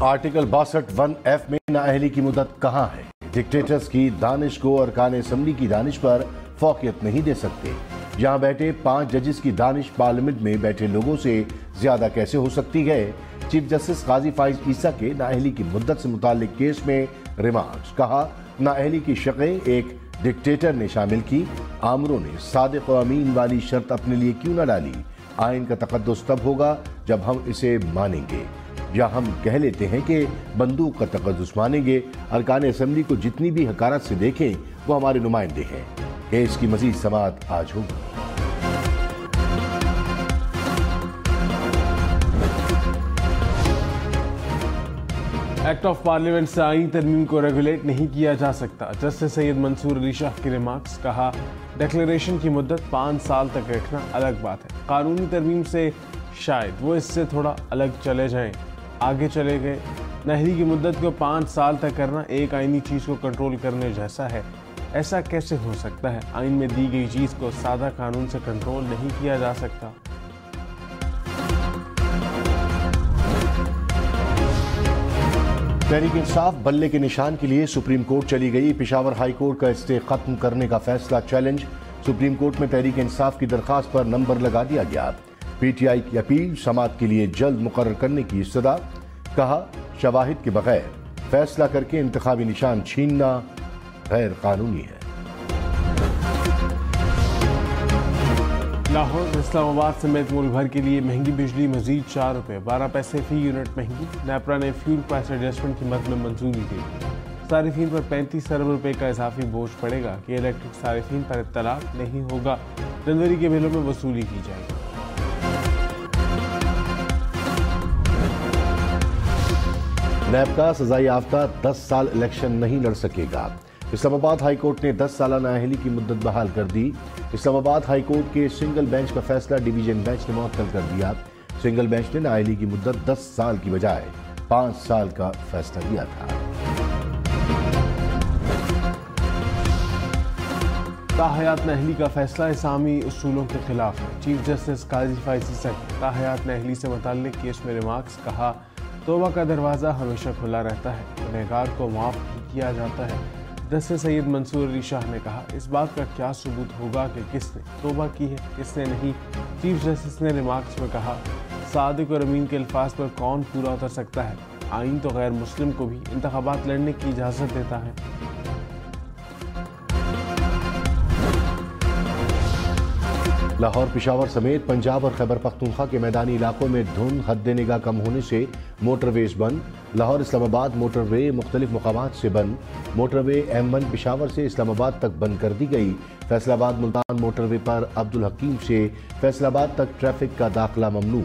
Article 62(1)(f) में नाअहली की मुद्दत कहाँ है? डिक्टेटर्स की दानिश को अरकान असम्बली की दानिश पर फौकियत नहीं दे सकते। यहाँ बैठे 5 जजेस की दानिश पार्लियामेंट में बैठे लोगों से ज्यादा कैसे हो सकती है? चीफ जस्टिस काजी फाइज ईसा के नाअहली की मुद्दत से मुताल्लिक केस में रिमार्क्स। कहा, नाअहली की शक़ें एक डिक्टेटर ने शामिल की। आमरों ने सादिक व अमीन वाली शर्त अपने लिए क्यों न डाली? आइन का तक़द्दुस तब होगा जब हम इसे मानेंगे, या हम कह लेते हैं कि बंदूक का तक़द्दुस मानेंगे। अरकान असम्बली को जितनी भी हकारत से देखें वो हमारे नुमाइंदे हैं। केस की मज़ीद समाअत आज होगी। एक्ट ऑफ पार्लियामेंट से आईन तरमीम को रेगुलेट नहीं किया जा सकता। जस्टिस सैयद मंसूर अली शाह के रिमार्क्स। कहा, डिक्लेरेशन की मुद्दत 5 साल तक रखना अलग बात है। कानूनी तरमीम से शायद वो इससे थोड़ा अलग चले जाएं, आगे चले गए। नाअहली की मुद्दत को 5 साल तक करना एक आईनी चीज़ को कंट्रोल करने जैसा है। ऐसा कैसे हो सकता है? आइन में दी गई चीज़ को सादा कानून से कंट्रोल नहीं किया जा सकता। तहरीक इंसाफ बल्ले के निशान के लिए सुप्रीम कोर्ट चली गई। पेशावर हाई कोर्ट का स्टे खत्म करने का फैसला चैलेंज। सुप्रीम कोर्ट में तहरीक इंसाफ की दरखास्त पर नंबर लगा दिया गया। पीटीआई की अपील समाअत के लिए जल्द मुकर्रर करने की इस्तदा। कहा, शवाहिद के बगैर फैसला करके इंतखाबी निशान छीनना गैर कानूनी है। लाहौर इस्लामाबाद समेत मुल्क भर के लिए महंगी बिजली मजीद 4 रुपये 12 पैसे फी यूनिट महंगी। नेपरा ने फ्यूल प्राइस एडजस्टमेंट की मद में मंजूरी दी। सारिफीन पर 35 अरब रुपए का इजाफी बोझ पड़ेगा कि इलेक्ट्रिक सारिफीन पर इत्तलाक नहीं होगा। जनवरी के बिलों में वसूली की जाएगी। नैब का सजा याफ्ता 10 साल इलेक्शन नहीं लड़ सकेगा। इस्लामाबाद हाई कोर्ट ने 10 साल नाअहली की मुद्दत बहाल कर दी। इस्लामाबाद हाई कोर्ट के सिंगल बेंच का फैसला डिवीजन बेंच ने मुअत्तल कर दिया। सिंगल बेंच ने नाअहली की मुद्दत 10 साल की बजाय 5 साल का फैसला दिया था। ताहयात नाअहली का फैसला इस्लामी उसूलों के खिलाफ है। चीफ जस्टिस काजी फाइज ईसा के ताहयात नाअहली से मुताल्लिक केस में रिमार्क्स। कहा, तौबा का दरवाज़ा हमेशा खुला रहता है, गुनहगार को माफ़ किया जाता है। जस्टिस सैयद मंसूर अली शाह ने कहा, इस बात का क्या सबूत होगा कि किसने तौबा की है, किसने नहीं। चीफ जस्टिस ने रिमार्क्स में कहा, सादिक और अमीन के अल्फाज पर कौन पूरा उतर सकता है? आइन तो गैर मुस्लिम को भी इंतखाबात लड़ने की इजाज़त देता है। लाहौर, पेशावर समेत पंजाब और खैबर पख्तूनख्वा के मैदानी इलाकों में धुंध हद निगाह कम होने से मोटरवेज बंद। लाहौर इस्लामाबाद मोटरवे मुख्तलिफ मकामात से बंद। मोटरवे M1 पेशावर से इस्लामाबाद तक बंद कर दी गई। फैसलाबाद मुल्तान मोटरवे पर अब्दुल हकीम से फैसलाबाद तक ट्रैफिक का दाखिला ममनू।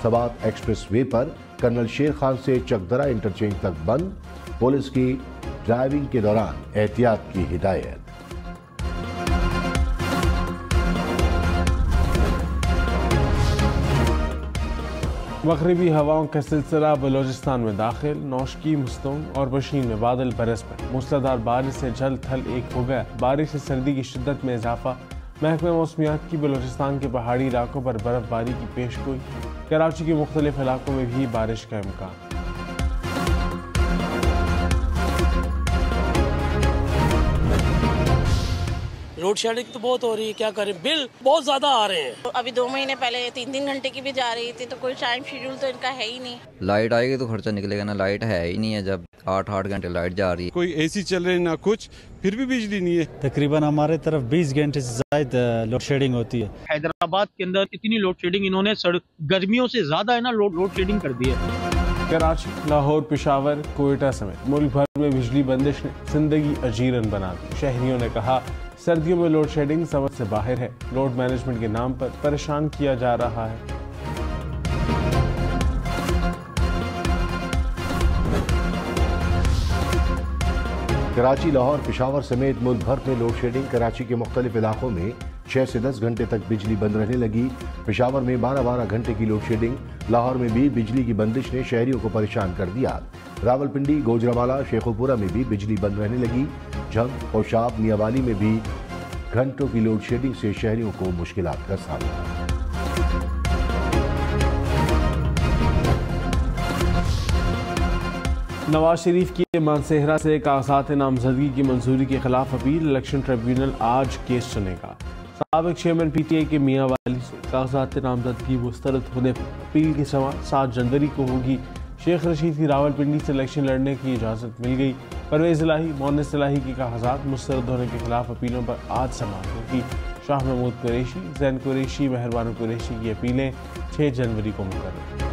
सवात एक्सप्रेस वे पर कर्नल शेर खान से चकदरा इंटरचेंज तक बंद। पुलिस की ड्राइविंग के दौरान एहतियात की हिदायत। मगरबी हवाओं का सिलसिला बलोचिस्तान में दाखिल। नौशकी, मुस्तंग और बशीन में बादल बरस पड़े। मूसलाधार बारिश से जल थल एक हो गया। बारिश से सर्दी की शिद्दत में इजाफा। महकमा मौसमियात की बलोचिस्तान के पहाड़ी इलाकों पर बर्फबारी की पेशगोई। कराची के मुख्तलिफ इलाकों में भी बारिश का इम्कान। लोड शेडिंग तो बहुत हो रही है, क्या करें, बिल बहुत ज्यादा आ रहे हैं। तो अभी 2 महीने पहले 3-3 घंटे की भी जा रही थी, तो कोई टाइम शेड्यूल तो इनका है ही नहीं। लाइट आएगी तो खर्चा निकलेगा ना, लाइट है ही नहीं है। जब 8-8 घंटे लाइट जा रही है, कोई एसी चल रहे ना कुछ, फिर भी बिजली नहीं है। तकरीबन हमारे तरफ 20 घंटे से ज्यादा लोड शेडिंग होती है। हैदराबाद के अंदर इतनी लोड शेडिंग इन्होंने गर्मियों से ज्यादा है ना लोड शेडिंग कर दी है। कराची, लाहौर, पेशावर, कोयटा समेत मुल्क भर में बिजली बंदिश ने जिंदगी अजीरन बना दी। शहरियों ने कहा, सर्दियों में लोड शेडिंग समझ से बाहर है। लोड मैनेजमेंट के नाम पर परेशान किया जा रहा है। कराची, लाहौर, पेशावर समेत मुल्क भर में लोड शेडिंग। कराची के मुख्तलिफ इलाकों में 6 से 10 घंटे तक बिजली बंद रहने लगी। पेशावर में 12-12 घंटे की लोड शेडिंग। लाहौर में भी बिजली की बंदिश ने शहरियों को परेशान कर दिया। रावलपिंडी, गोजरावाला, शेखोपुरा में भी बिजली बंद रहने लगी। झंग, कौशाब, मियावाली में भी घंटों की लोड शेडिंग से शहरियों को मुश्किलात का सामना। नवाज शरीफ की मानसेहरा से कागजात नामजदगी की मंजूरी के खिलाफ अपील, इलेक्शन ट्रिब्यूनल आज केस सुनेगा। साबिक चेयरमैन PTI के मियां वाली से कागजात नामजदगी मुस्तरद होने पर अपील की समाअत 7 जनवरी को होगी। शेख रशीद की रावलपिंडी से इलेक्शन लड़ने की इजाज़त मिल गई। परवेज़ इलाही, मोनिस इलाही की कागजात मुस्तरद होने के खिलाफ अपीलों पर आज समाअत होगी। शाह महमूद कुरैशी, जैन कुरैशी, मेहरबान कुरैशी की अपीलें 6 जनवरी को मुकर्रर।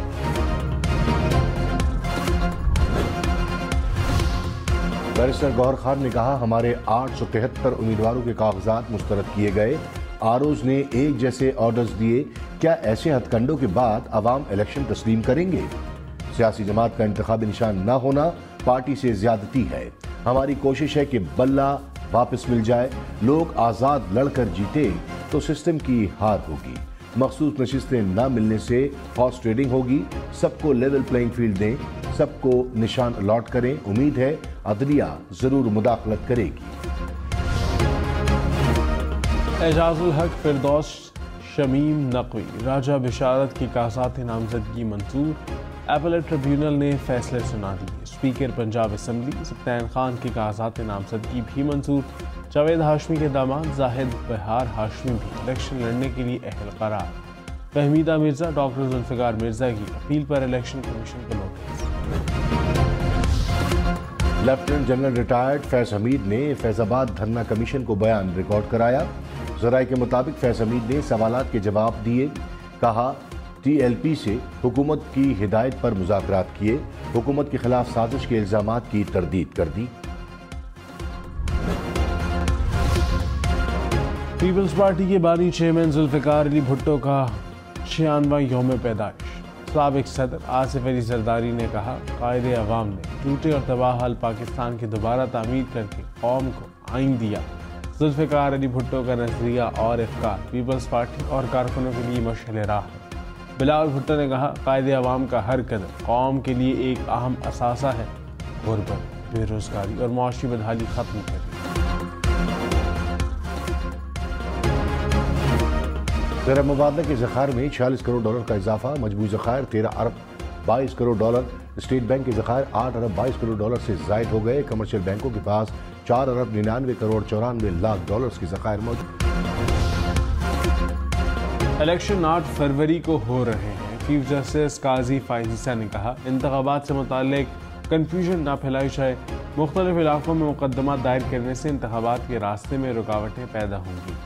बैरिस्टर गौहर खान ने कहा, हमारे 873 उम्मीदवारों के कागजात मुस्तरद किए गए। आरओज ने एक जैसे ऑर्डर्स दिए। क्या ऐसे हथकंडों के बाद अवाम इलेक्शन तस्लीम करेंगे? सियासी जमात का इंतखाबी निशान न होना पार्टी से ज्यादती है। हमारी कोशिश है कि बल्ला वापस मिल जाए। लोग आज़ाद लड़कर जीते तो सिस्टम की हार होगी। मखसूस नशिस्तें न मिलने से हॉर्स ट्रेडिंग होगी। सबको लेवल प्लेइंग फील्ड दें, सबको निशान अलॉट करें। उम्मीद है अदलिया जरूर मुदाखलत करेगी। एजाजुल हक, फिरदौस, शमीम नकवी, राजा बिशारत की कागजात नामजदगी मंजूर। एपलेट ट्रिब्यूनल ने फैसले सुना दिए। स्पीकर पंजाब असम्बली सप्तान खान की कागजात नामजदगी भी मंजूर। जावेद हाशमी के दामाद जाहिद बहार हाशमी भी इलेक्शन लड़ने के लिए अहल करार। फहमीदा मिर्जा, डॉक्टर जुल्फिकार मिर्जा की अपील पर इलेक्शन कमीशन को notice. Lieutenant general retired Faiz Hamid ने फैजाबाद धरना कमीशन को बयान रिकॉर्ड कराया। ज़राए के मुताबिक फैज हमीद ने सवालात के जवाब दिए। कहा, TLP से हुकूमत की हिदायत पर मुज़ाकरात किए। हुकूमत के खिलाफ साजिश के इल्ज़ामात की तरदीद कर दी। पीपल्स पार्टी के बानी चेयरमैन जुल्फिकार अली भुट्टो का 96वां यौम पैदाइश। साबिक सदर आसिफ अली जरदारी ने कहा, कायदे अवाम ने टूटे और तबाह हाल पाकिस्तान की दोबारा तामीर करके कौम को आइन दिया। जुल्फिकार अली भुट्टो का नजरिया और इफ्कार पीपल्स पार्टी और कारकुनों के लिए मशअल राह है। बिलावल भुट्टो ने कहा, कायदे अवाम का हर कदम कौम के लिए एक अहम असासा है। गुर्बत, बेरोजगारी और मुआशी बदहाली खत्म करें। ज़र मुबादला के ज़खायर में 46 करोड़ डॉलर का इजाफा। मजबूरी ज़खायर 13 अरब 22 करोड़ डॉलर। स्टेट बैंक के ज़खायर 8 अरब 22 करोड़ डॉलर से ज़ायद हो गए। कमर्शियल बैंकों के पास 4 अरब 99 करोड़ 94 लाख डॉलर के ज़खायर मौजूद। इलेक्शन 8 फरवरी को हो रहे हैं। चीफ जस्टिस काजी फाइज़ ने कहा, इंतखाबात से मुताल्लिक कन्फ्यूजन ना फैलाई जाए। मुख्तलिफ इलाकों में मुकदमा दायर करने से इंतखाबात के रास्ते में रुकावटें पैदा होंगी।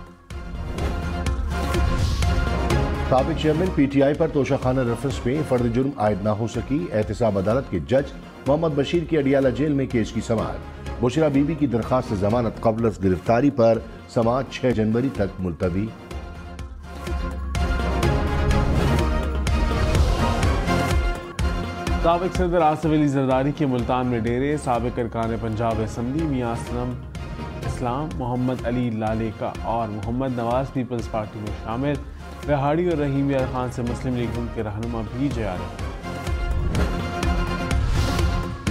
साबिक चेयरमैन PTI पर तोशाखाना रेफरेंस में फर्द जुर्म आयद न हो सकी। एहतसाब अदालत के जज मोहम्मद बशीर की अडियाला जेल में केस की समाअत। बुशरा बीबी की दरखास्त जमानत कबल गिरफ्तारी पर समाअत 6 जनवरी तक मुलतवी। साबिक सदर आसिफ अली जरदारी के मुल्तान में डेरे। साबिक अरकान पंजाब असम्बली मियां असलम इस्लाम, मोहम्मद अली लालेका और मोहम्मद नवाज पीपल्स पार्टी में शामिल। रिहाड़ी और रहीम यार खान से मुस्लिम लीग के रहनुमा भी जा रहे।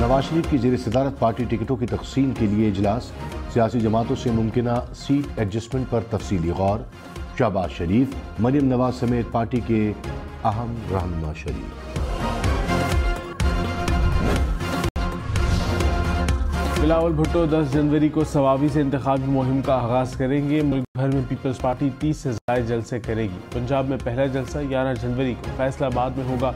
नवाज शरीफ की ज़ेर सदारत पार्टी टिकटों की तकसीम के लिए इजलास। सियासी जमातों से मुमकिना सीट एडजस्टमेंट पर तफसीली गौर। शहबाज शरीफ, मरियम नवाज समेत पार्टी के अहम रहनुमा शरीफ। बिलावल भुट्टो 10 जनवरी को सवाबी से इंतखाबी मुहिम का आगाज करेंगे। मुल्क भर में पीपल्स पार्टी 30 से ज़ायद जलसे करेगी। पंजाब में पहला जलसा 11 जनवरी को फैसलाबाद में होगा।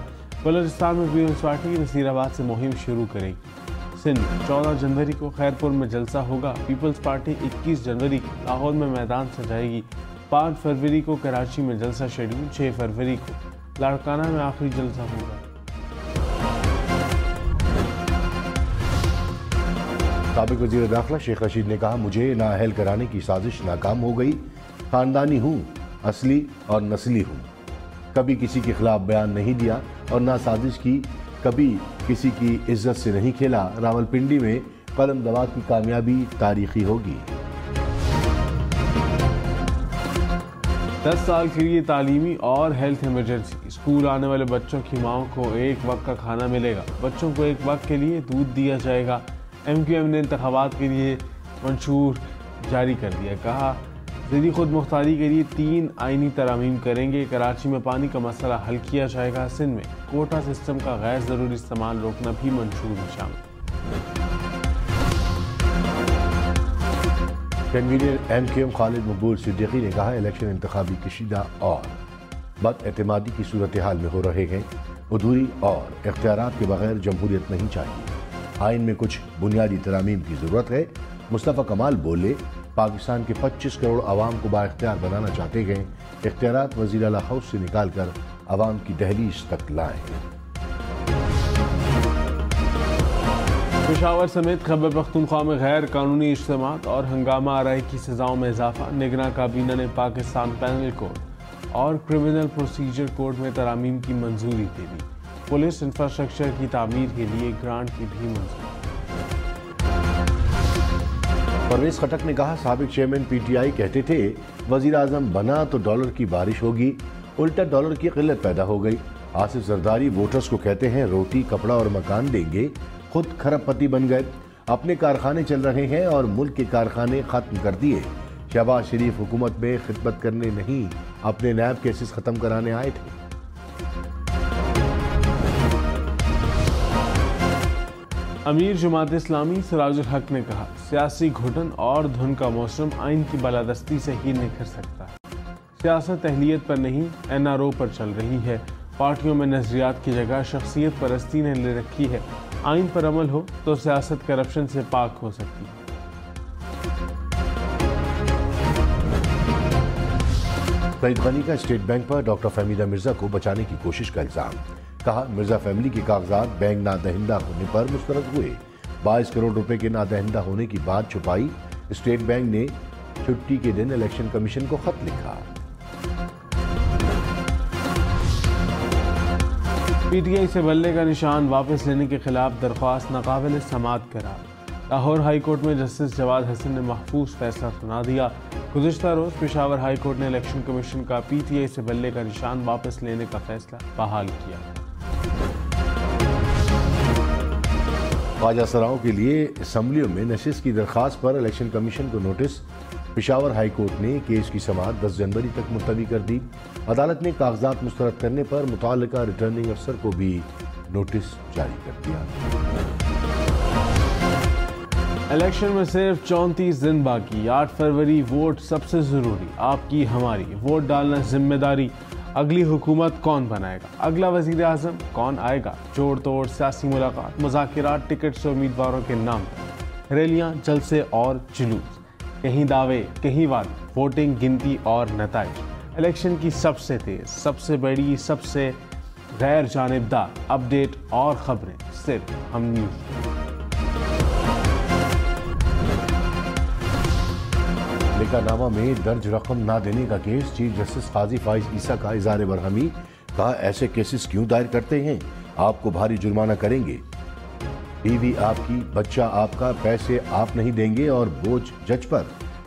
बलोचिस्तान में पीपल्स पार्टी नसीराबाद से मुहिम शुरू करेगी। सिंध 14 जनवरी को खैरपुर में जलसा होगा। पीपल्स पार्टी 21 जनवरी को लाहौर में मैदान सजाएगी। 5 फरवरी को कराची में जलसा शेड्यूल। 6 फरवरी को लाड़काना में आखिरी जलसा होगा। साबिक वज़ीर दाखिला शेख रशीद ने कहा, मुझे नाअहल कराने की साजिश नाकाम हो गई। ख़ानदानी हूँ, असली और नस्ली हूँ। कभी किसी के खिलाफ बयान नहीं दिया और ना साजिश की। कभी किसी की इज्जत से नहीं खेला। रावलपिंडी में कलम दवात की कामयाबी तारीखी होगी। 10 साल के लिए तालीमी और हेल्थ इमरजेंसी। स्कूल आने वाले बच्चों की माओं को एक वक्त का खाना मिलेगा। बच्चों को एक वक्त के लिए दूध दिया जाएगा। MQM ने इंतखाबात के लिए मंशूर जारी कर दिया। कहा, ضدی خود مختاری کے لیے 3 آئینی ترامیم کریں گے۔ کراچی میں پانی کا مسئلہ حل کیا جائے گا۔ سندھ میں کوٹا سسٹم کا غیر ضروری استعمال روکنا بھی منشور میں شامل۔ کنوینر MKM خالد مقبول صدیقی نے کہا الیکشن انتخابی کشیدہ اور بد اعتمادی کی صورتحال میں ہو رہے ہیں۔ عدولی اور اختیارات کے بغیر جمہوریت نہیں چاہیے۔ آئین میں کچھ بنیادی ترامیم کی ضرورت ہے۔ مصطفیٰ کمال بولے پاکستان کے 25 کروڑ عوام کو بااختیار بنانا چاہتے ہیں۔ اختیارات وزیر اعلیٰ ہاؤس سے نکال کر عوام کی دہلیز تک لائیں۔ پشاور سمیت خیبر پختونخوا میں غیر قانونی اجتماعات اور ہنگامہ آرائی کی سزاؤں میں اضافہ۔ نگراں کابینہ نے پاکستان پینل کوڈ اور کرمنل پروسیجر کوڈ میں ترامیم کی منظوری دے دی۔ پولیس انفراسٹرکچر کی تعمیر کے لیے گرانٹ کی بھی منظوری۔ پرویز خٹک نے کہا سابق چیئرمین PTI کہتے تھے وزیر اعظم بنا تو ڈالر کی بارش ہوگی، الٹا ڈالر کی قلت پیدا ہو گئی۔ آصف زرداری ووٹرز کو کہتے ہیں روٹی کپڑا اور مکان دیں گے، خود کھرب پتی بن گئے۔ اپنے کارخانے چل رہے ہیں اور ملک کے کارخانے ختم کر دیے۔ شہباز شریف حکومت میں خدمت کرنے نہیں اپنے نیب کیسز ختم کرانے آئے تھے۔ امیر جماعت اسلامی سراج الحق نے کہا سیاسی گھٹن اور دھن کا موسم آئین کی بالادستی سے ہی نکھر سکتا ہے۔ سیاست اہلیت پر نہیں NRO پر چل رہی ہے۔ پارٹیوں میں نظریات کی جگہ شخصیت پرستی نے لے رکھی ہے۔ آئین پر عمل ہو تو سیاست کرپشن سے پاک ہو سکتی ہے۔ سعید غنی کا اسٹیٹ بینک پر ڈاکٹر فہمیدہ مرزا کو بچانے کی کوشش کا الزام۔ کہا مرزا فیملی کے کاغذات بینک نادہندہ ہونے پر مسترد ہوئے۔ 22 کروڑ روپے کے نادہندہ ہونے کی بات چھپائی۔ اسٹیٹ بینک نے چھٹی کے دن الیکشن کمیشن کو خط لکھا۔ PTI سے بلے کا نشان واپس لینے کے خلاف درخواست ناقابل سماعت قرار۔ لاہور ہائی کورٹ میں جسٹس جواد حسن نے محفوظ فیصلہ سنا دیا۔ گزشتہ روز پشاور ہائی کورٹ نے الیکشن کمیشن کا PTI سے بلے کا نشان واپس لینے کا فیصلہ بحال کیا۔ خواجہ سراؤں کے لیے اسمبلیوں میں نشست کی درخواست پر الیکشن کمیشن کو نوٹس۔ پشاور ہائی کورٹ نے کیس کی سماعت 10 جنوری تک ملتوی کر دی۔ عدالت نے کاغذات مسترد کرنے پر متعلقہ ریٹرننگ افسر کو بھی نوٹس جاری کر دیا۔ الیکشن میں صرف 34 دن باقی۔ 8 فروری ووٹ سب سے ضروری، آپ کی ہماری، ووٹ ڈالنا ذمہ داری۔ اگلی حکومت کون بنائے گا، اگلا وزیر اعظم کون آئے گا، جوڑ توڑ سیاسی ملاقات، مذاکرات، ٹکٹ سے امیدواروں کے نام پر، ریلیاں، جلسے اور جلوس، کہیں دعوے کہیں وعدے، ووٹنگ، گنتی اور نتائج۔ الیکشن کی سب سے تیز، سب سے بڑی، سب سے غیر جانبدار اپڈیٹ اور خبریں صرف ہم نیوز۔ لکھا نامہ میں درج رقم نہ دینے کا کیس، چیف جسٹس قاضی فائز عیسیٰ کا اظہار برہمی۔ کہا ایسے کیسز کیوں دائر کرتے ہیں، آپ کو بھاری جرمانہ کریں گے۔ بیوی آپ کی، بچہ آپ کا، پیسے آپ نہیں دیں گے اور بوجھ جج پر۔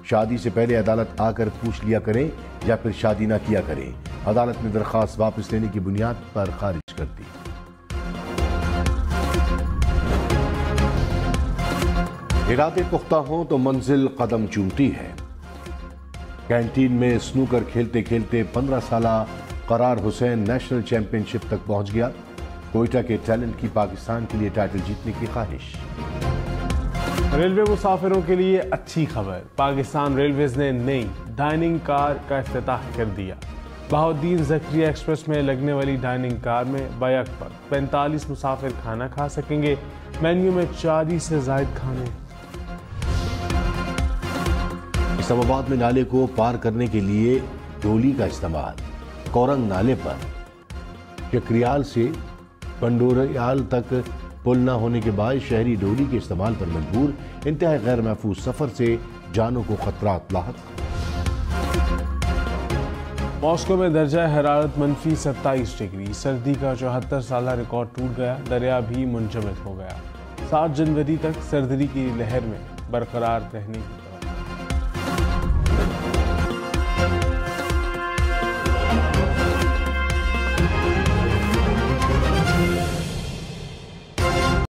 شادی سے پہلے عدالت آ کر پوچھ لیا کریں یا پھر شادی نہ کیا کریں۔ عدالت نے درخواست واپس لینے کی بنیاد پر خارج کر دی۔ ارادے پختہ ہوں تو منزل قدم چومتی ہے۔ کینٹین میں سنوکر کھیلتے کھیلتے 15 سالہ قرار حسین نیشنل چیمپئن شپ تک پہنچ گیا۔ کوئٹہ کے ٹیلنٹ کی پاکستان کے لیے ٹائٹل جیتنے کی خواہش۔ ریلوے مسافروں کے لیے اچھی خبر، پاکستان ریلویز نے نئی ڈائننگ کار کا افتتاح کر دیا۔ بہاؤالدین زکریا ایکسپریس میں لگنے والی ڈائننگ کار میں بیک پر 45 مسافر کھانا کھا سکیں گے۔ مینیو میں 40 سے زائد کھانے۔ اسلام آباد میں نالے کو پار کرنے کے لیے ڈولی کا استعمال۔ کورنگ نالے پر چکریال سے پنڈوریال تک پل نہ ہونے کے باعث شہری ڈولی کے استعمال پر مجبور۔ انتہائی غیر محفوظ سفر سے جانوں کو خطرات لاحق۔ ماسکو میں درجہ حرارت -27 ڈگری، سردی کا 74 سالہ ریکارڈ ٹوٹ گیا، دریا بھی منجمد ہو گیا۔ 7 جنوری تک سردی کی لہر میں برقرار رہنے کی